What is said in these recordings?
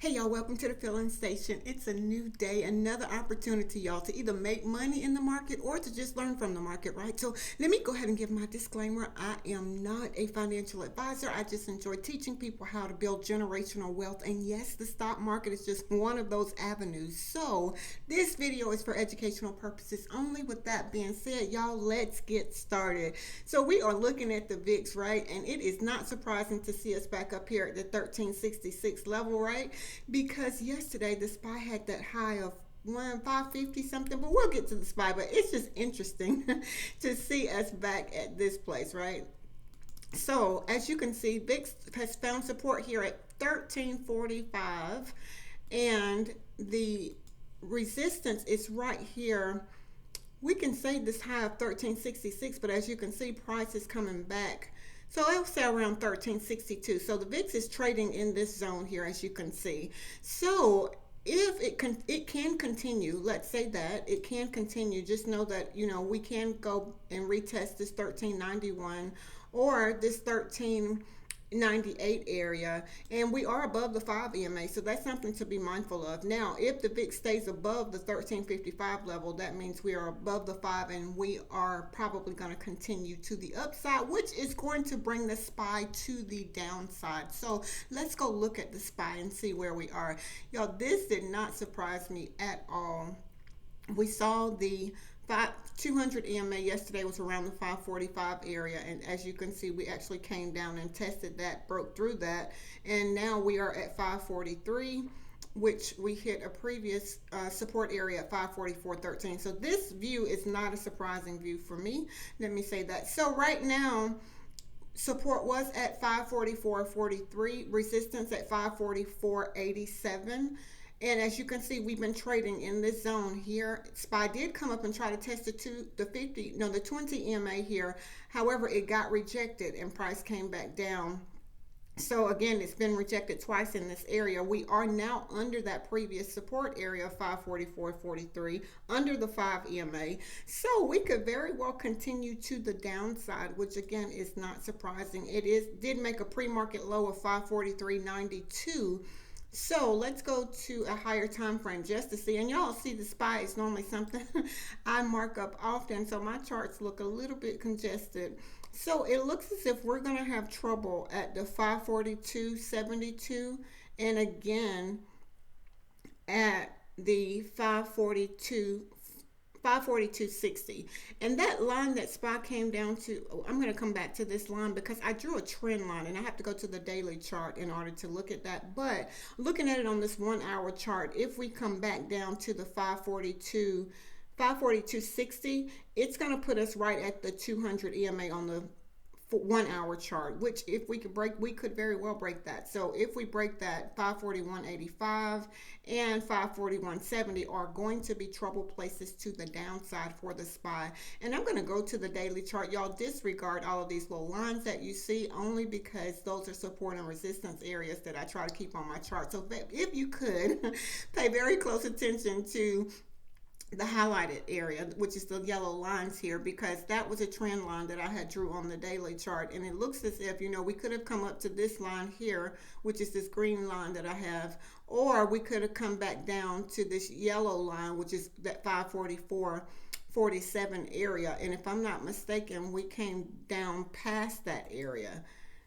Hey y'all, welcome to the Filling Station. It's a new day, another opportunity, y'all, to either make money in the market or to just learn from the market, right? So let me go ahead and give my disclaimer. I am not a financial advisor. I just enjoy teaching people how to build generational wealth. And yes, the stock market is just one of those avenues. So this video is for educational purposes only. With that being said, y'all, let's get started. So we are looking at the VIX, right? And it is not surprising to see us back up here at the 1366 level, right? Because yesterday the SPY had that high of 550 something, but we'll get to the SPY. But it's just interesting to see us back at this place, right? So as you can see, VIX has found support here at 1345, and the resistance is right here. We can say this high of 1366, but as you can see, price is coming back. So I'll say around 1362. So the VIX is trading in this zone here, as you can see. So if it can continue, let's say that it can continue, just know that we can go and retest this 1391 or this 1398 area, and we are above the 5 EMA, so that's something to be mindful of. Now if the VIX stays above the 1355 level, that means we are above the 5, and we are probably going to continue to the upside, which is going to bring the SPY to the downside. So let's go look at the SPY and see where we are. Y'all, this did not surprise me at all. We saw the 200 EMA yesterday was around the 545 area, and as you can see, we actually came down and tested that, broke through that, and now we are at 543, which we hit a previous support area at 544.13. So this view is not a surprising view for me, let me say that. So right now support was at 544.43, resistance at 544.87. And as you can see, we've been trading in this zone here. SPY did come up and try to test the 20 EMA here. However, it got rejected and price came back down. So again, it's been rejected twice in this area. We are now under that previous support area of 544.43, under the 5 EMA. So we could very well continue to the downside, which again is not surprising. It did make a pre-market low of 543.92. So let's go to a higher time frame just to see, and y'all see the SPY is normally something I mark up often, so my charts look a little bit congested. So it looks as if we're going to have trouble at the 542.72, and again at the 542.60, and that line that SPY came down to, I'm going to come back to this line because I drew a trend line and I have to go to the daily chart in order to look at that. But looking at it on this 1 hour chart, if we come back down to the 542.60, it's going to put us right at the 200 EMA on the 1 hour chart, which if we could break, we could very well break that. So if we break that, 541.85 and 541.70 are going to be trouble places to the downside for the SPY. And I'm going to go to the daily chart. Y'all disregard all of these little lines that you see, only because those are support and resistance areas that I try to keep on my chart. So if you could pay very close attention to the highlighted area, which is the yellow lines here, because that was a trend line that I had drew on the daily chart, and it looks as if we could have come up to this line here, which is this green line that I have, or we could have come back down to this yellow line, which is that 544.47 area, and if I'm not mistaken, we came down past that area.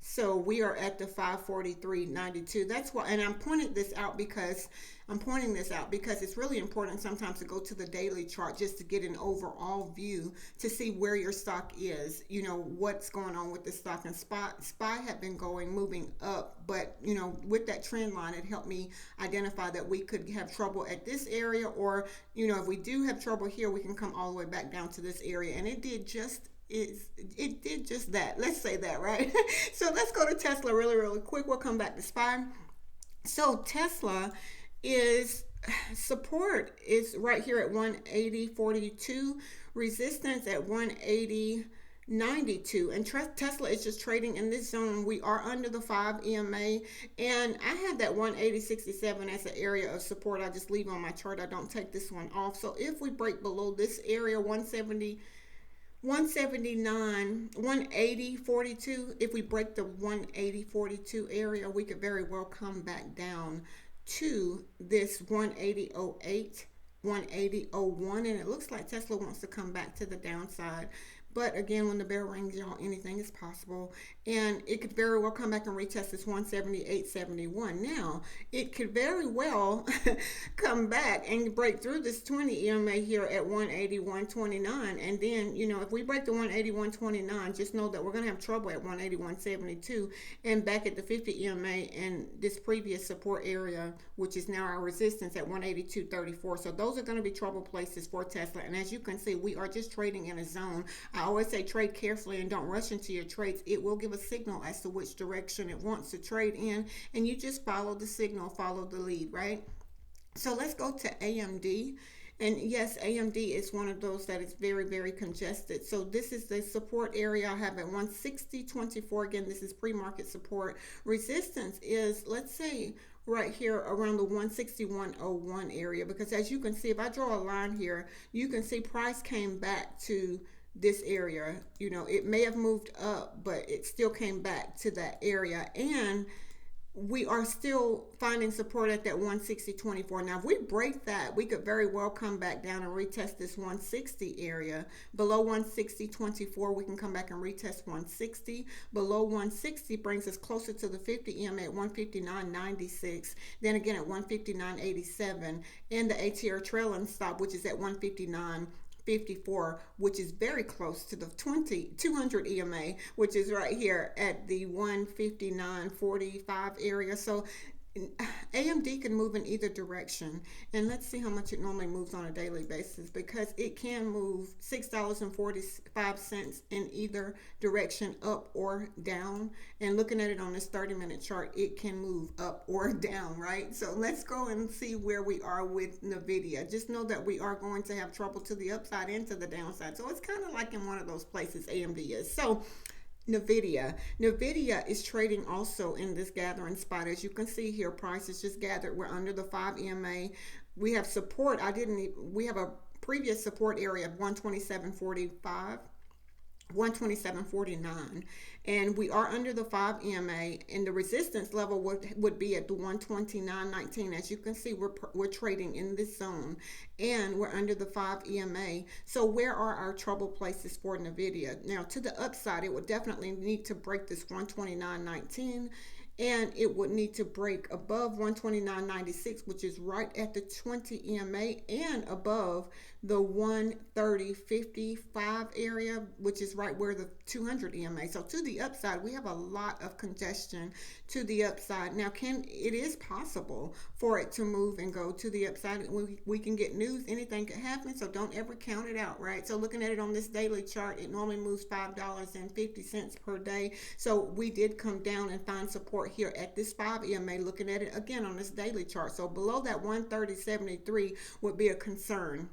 So we are at the 543.92. That's why, and I'm pointing this out because it's really important sometimes to go to the daily chart just to get an overall view to see where your stock is, what's going on with the stock. And SPY have been moving up, but with that trend line, it helped me identify that we could have trouble at this area, or if we do have trouble here, we can come all the way back down to this area. And it did just that. Let's say that, right? So let's go to Tesla really quick. We'll come back to SPY. So Tesla support is right here at 180.42, resistance at 180.92, and Tesla is just trading in this zone. We are under the 5 EMA, and I have that 180.67 as an area of support. I just leave on my chart. I don't take this one off. So if we break below this area, 180.42, if we break the 180.42 area, we could very well come back down to this 180.08, 180.01, and it looks like Tesla wants to come back to the downside. But again, when the bell rings, y'all, anything is possible. And it could very well come back and retest this 178.71. Now, it could very well come back and break through this 20 EMA here at 181.29. And then, if we break the 181.29, just know that we're going to have trouble at 181.72 and back at the 50 EMA and this previous support area, which is now our resistance at 182.34. So those are going to be trouble places for Tesla. And as you can see, we are just trading in a zone. I always say trade carefully and don't rush into your trades. It will give a signal as to which direction it wants to trade in, and you just follow the signal, follow the lead, right? So let's go to AMD. And yes, AMD is one of those that is very, very congested. So this is the support area I have at 160.24. Again, this is pre-market support. Resistance is, let's say, right here around the 161.01 area, because as you can see, if I draw a line here, you can see price came back to this area. It may have moved up, but it still came back to that area, and we are still finding support at that 160.24. Now, if we break that, we could very well come back down and retest this 160 area. Below 160.24, we can come back and retest 160. Below 160 brings us closer to the 50 EMA at 159.96. Then again at 159.87, and the ATR trailing stop, which is at 159.54, which is very close to the 200 EMA, which is right here at the 159.45 area. So AMD can move in either direction, and let's see how much it normally moves on a daily basis, because it can move $6.45 in either direction, up or down. And looking at it on this 30-minute chart, it can move up or down, right? So let's go and see where we are with NVIDIA. Just know that we are going to have trouble to the upside and to the downside. So it's kind of like in one of those places AMD is. So NVIDIA is trading also in this gathering spot. As you can see here, price is just gathered. We're under the 5 EMA. We have support. We have a previous support area of 127.45. 127.49, and we are under the 5 EMA, and the resistance level would be at the 129.19. As you can see, we're trading in this zone, and we're under the 5 EMA. So where are our trouble places for NVIDIA? Now, to the upside, it would definitely need to break this 129.19, and it would need to break above 129.96, which is right at the 20 EMA, and above the 130.55 area, which is right where the 200 EMA. So to the upside, we have a lot of congestion to the upside. Now, it is possible for it to move and go to the upside. We can get news, anything could happen, so don't ever count it out, right? So looking at it on this daily chart, it normally moves $5.50 per day. So we did come down and find support here at this 5 EMA, looking at it again on this daily chart. So below that 130.73 would be a concern.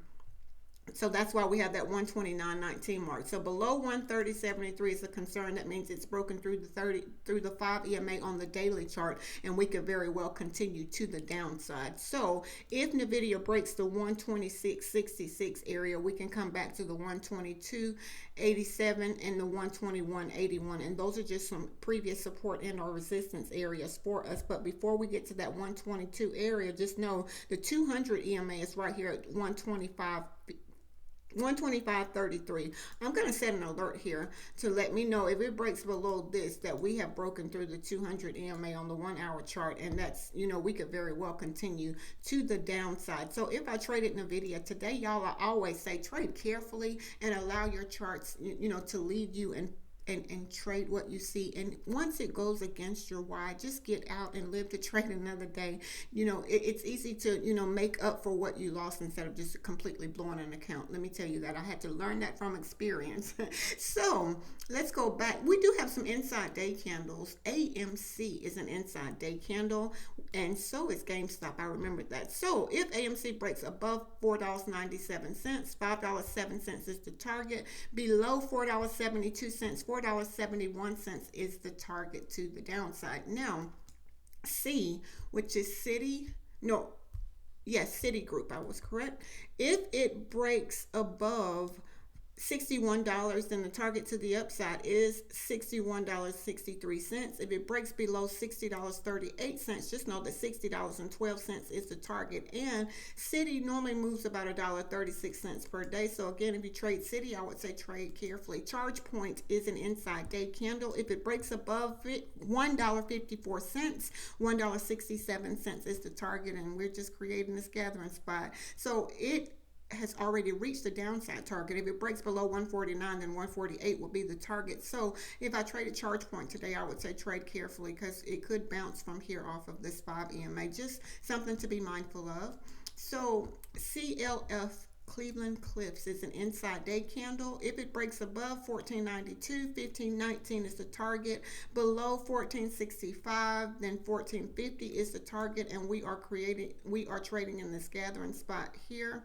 So that's why we have that 129.19 mark. So below 130.73 is a concern. That means it's broken through the 5 EMA on the daily chart, and we could very well continue to the downside. So if NVIDIA breaks the 126.66 area, we can come back to the 122.87 and the 121.81, and those are just some previous support and or resistance areas for us. But before we get to that 122 area, just know the 200 EMA is right here at 125.33. I'm going to set an alert here to let me know if it breaks below this, that we have broken through the 200 EMA on the 1 hour chart, and that's, we could very well continue to the downside. So if I traded NVIDIA today, y'all, I always say trade carefully and allow your charts, to lead you and trade what you see. And once it goes against your why, just get out and live to trade another day. It's easy to, make up for what you lost instead of just completely blowing an account. Let me tell you that. I had to learn that from experience. So let's go back. We do have some inside day candles. AMC is an inside day candle, and so is GameStop. I remembered that. So if AMC breaks above $4.97, $5.07 is the target. Below $4.72, $4.71 is the target to the downside. Now, C, which is Citigroup, I was correct. If it breaks above $61, then the target to the upside is $61.63. If it breaks below $60.38, just know that $60.12 is the target. And Citi normally moves about $1.36 per day. So again, if you trade Citi, I would say trade carefully. Charge point is an inside day candle. If it breaks above $1.54, $1.67 is the target, and we're just creating this gathering spot. So it has already reached the downside target. If it breaks below 149, then 148 will be the target. So if I traded charge point today, I would say trade carefully because it could bounce from here off of this 5 EMA. Just something to be mindful of. So CLF, Cleveland Cliffs, is an inside day candle. If it breaks above 1492, 1519 is the target. Below 1465, then 1450 is the target, and we are trading in this gathering spot here,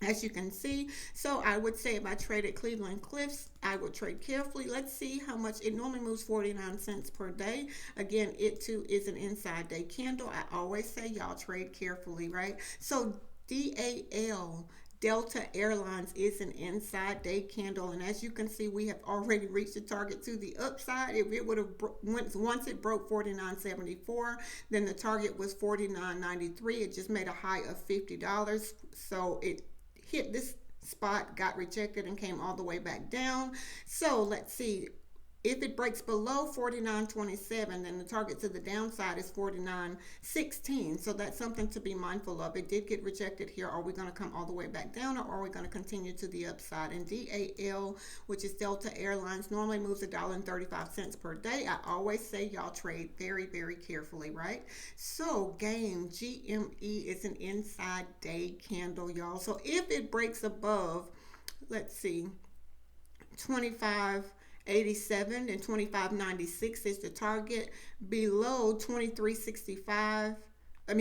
as you can see. So I would say if I traded Cleveland Cliffs, I would trade carefully. Let's see how much. It normally moves 49 cents per day. Again, it too is an inside day candle. I always say y'all trade carefully, right? So DAL, Delta Airlines, is an inside day candle, and as you can see, we have already reached the target to the upside. If it would have once it broke 49.74, then the target was 49.93. It just made a high of $50. So it hit this spot, got rejected, and came all the way back down. So let's see. If it breaks below 49.27, then the target to the downside is 49.16. So that's something to be mindful of. It did get rejected here. Are we going to come all the way back down, or are we going to continue to the upside? And DAL, which is Delta Airlines, normally moves $1.35 per day. I always say y'all trade very, very carefully, right? So GME is an inside day candle, y'all. So if it breaks above, let's see, 25.87 and 25.96 is the target. Below 23.65,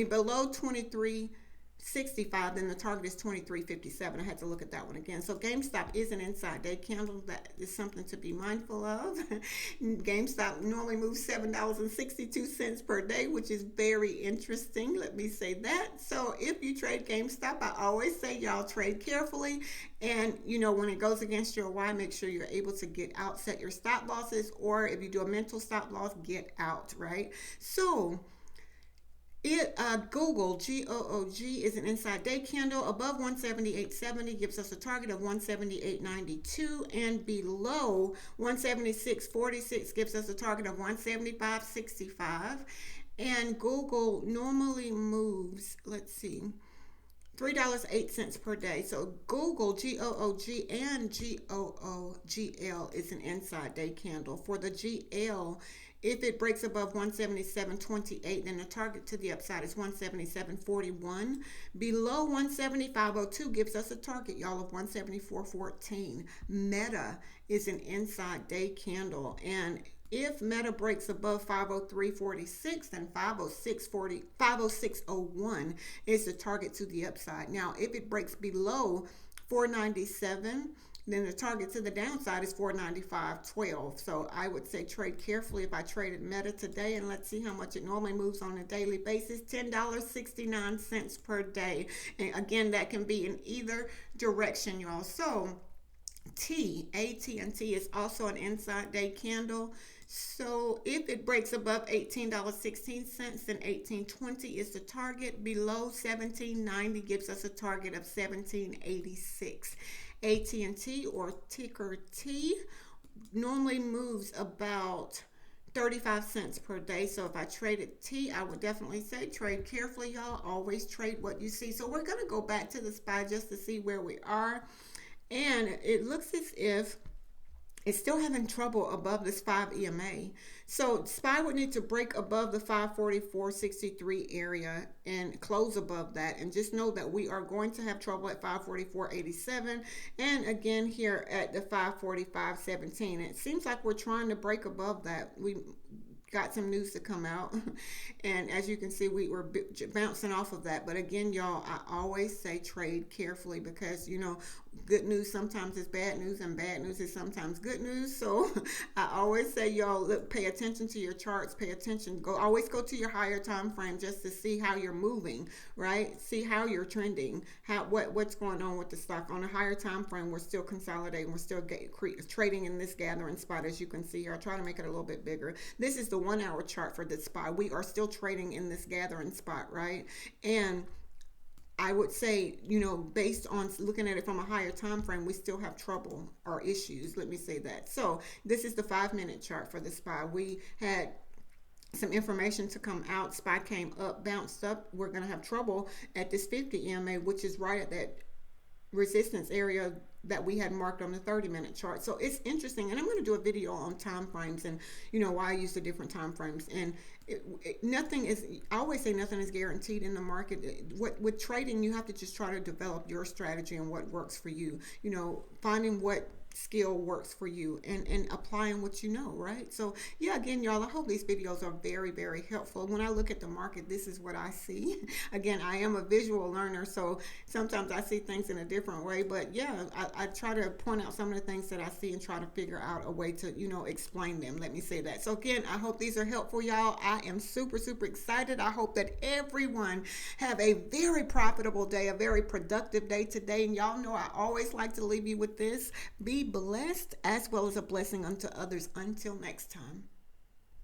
below 23.65, then the target is 23.57. I had to look at that one again. So GameStop is an inside day candle. That is something to be mindful of. GameStop normally moves $7.62 per day, which is very interesting. Let me say that. So if you trade GameStop, I always say y'all trade carefully. And when it goes against your why, make sure you're able to get out, set your stop losses, or if you do a mental stop loss, get out, right? So Google, GOOG, is an inside day candle. Above 178.70 gives us a target of 178.92, and below 176.46 gives us a target of 175.65. And Google normally moves, let's see, $3.08 per day. So Google, GOOG, and GOOGL is an inside day candle. For the GL, if it breaks above 177.28, then the target to the upside is 177.41. Below 175.02 gives us a target, y'all, of 174.14. Meta is an inside day candle, and if Meta breaks above 503.46, then 506.01 is the target to the upside. Now, if it breaks below 497, then the target to the downside is 495.12. So I would say trade carefully if I traded Meta today, and let's see how much it normally moves on a daily basis. $10.69 per day. And again, that can be in either direction, y'all. So AT&T is also an inside day candle. So if it breaks above $18.16, then $18.20 is the target. Below $17.90 gives us a target of $17.86. AT&T, or ticker T, normally moves about 35 cents per day. So if I traded T, I would definitely say trade carefully, y'all. Always trade what you see. So we're going to go back to the SPY just to see where we are. And it looks as if it's still having trouble above this 5 EMA. So SPY would need to break above the 544.63 area and close above that. And just know that we are going to have trouble at 544.87 and again here at the 545.17. It seems like we're trying to break above that. got some news to come out. And as you can see, we were bouncing off of that. But again, y'all, I always say trade carefully, because good news sometimes is bad news, and bad news is sometimes good news. So I always say, y'all, look, pay attention to your charts, pay attention, always go to your higher time frame just to see how you're moving, right? See how you're trending, what's going on with the stock. On a higher time frame, we're still consolidating, we're still trading in this gathering spot. As you can see here, I'll try to make it a little bit bigger. This is the 1 hour chart for this spot. We are still trading in this gathering spot, right? And I would say, based on looking at it from a higher time frame, we still have trouble or issues. Let me say that. So this is the 5 minute chart for the SPY. We had some information to come out. SPY came up, bounced up. We're going to have trouble at this 50 EMA, which is right at that resistance area that we had marked on the 30-minute chart. So it's interesting, and I'm going to do a video on time frames and why I use the different time frames. And nothing is, I always say, nothing is guaranteed in the market. With trading, you have to just try to develop your strategy and what works for you, finding what skill works for you and applying what right? So yeah, again, y'all, I hope these videos are very, very helpful. When I look at the market, this is what I see. Again, I am a visual learner, so sometimes I see things in a different way, but yeah, I try to point out some of the things that I see and try to figure out a way to explain them. Let me say that. So again, I hope these are helpful, y'all. I am super, super excited. I hope that everyone have a very profitable day, a very productive day today. And y'all know I always like to leave you with this: be blessed, as well as a blessing unto others. Until next time.